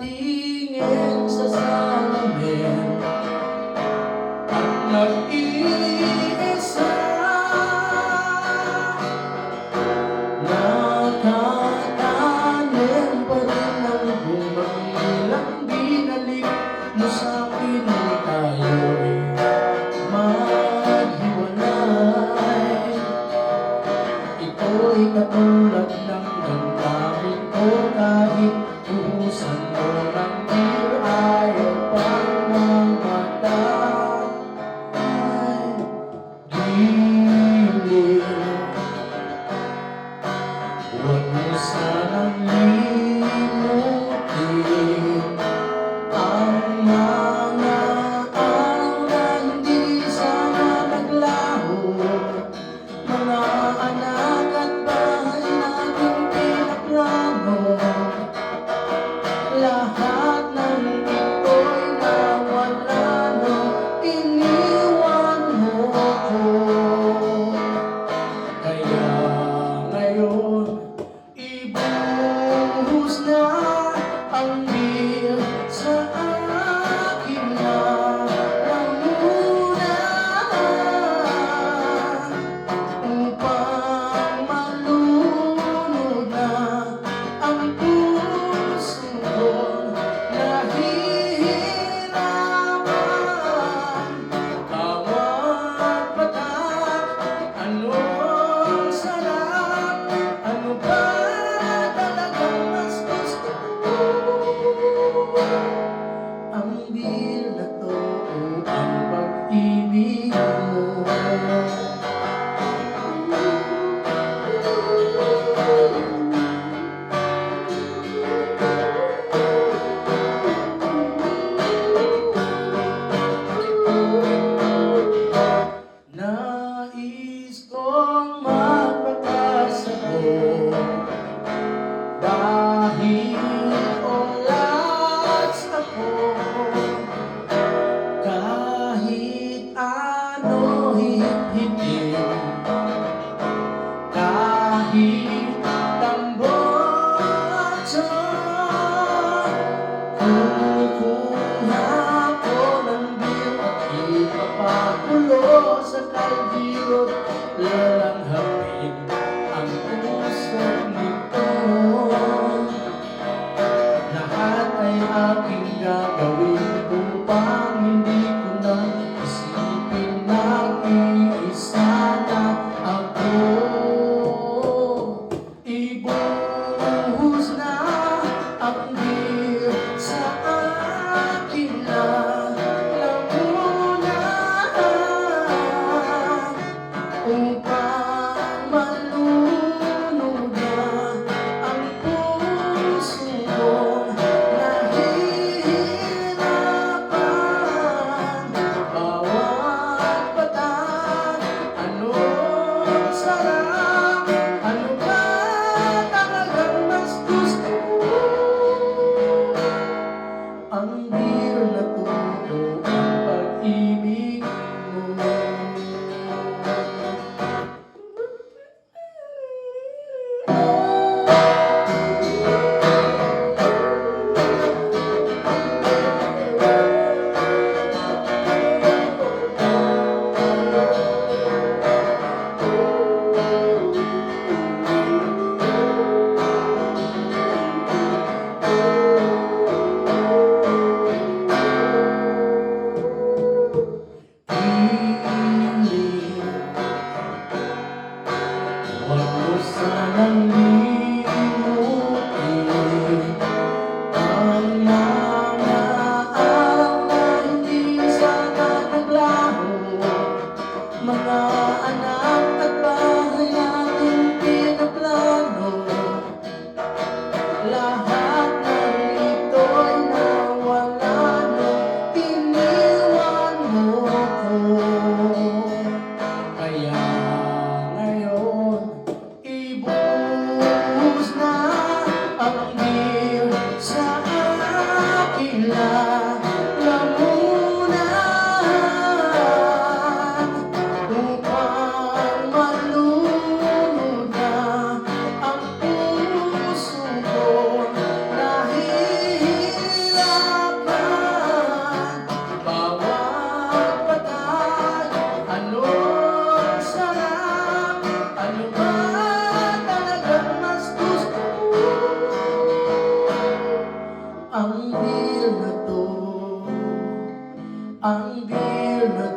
nakatingin sa salamin at nag-iisa. Nakatanim pa rin ang bumangilang binalik mo sa'kin nang tayo'y maghiwalay. Ito'y katulad ng damdamin ko kahit ubusan mo ng beer ayaw pang mamatay. Giliw, huwag mo sanang limutin ang mga araw hindi sana naglaho. Mga anak at bahay nating pinaplano, lahat ng ito'y nawala nung iniwan mo ko. Kaya ngayon, ibuhos na ang beer sa akin na lamuna upang malunod na ang puso ko. Nahihirapan, bawat patak, anong sarap, ano ba talagang mas gusto ko? Ang beer na to o ang pag-ibig mo? Nais kong magpakasako dahil oras ako. Kahit ano hihit-hitin, kahit tambotso, kukuha ko ng beer at ipapakulo sa kaldero. Lalanghapin ang puso nito. Lahat ay aking gagawin upang hindi ko na isipin nag-iisa na ako. Ibuhos na ang beer sa akin na lamuna upang malunod na ang puso ko. Nahihirapan, Ang deal na to, ang deal na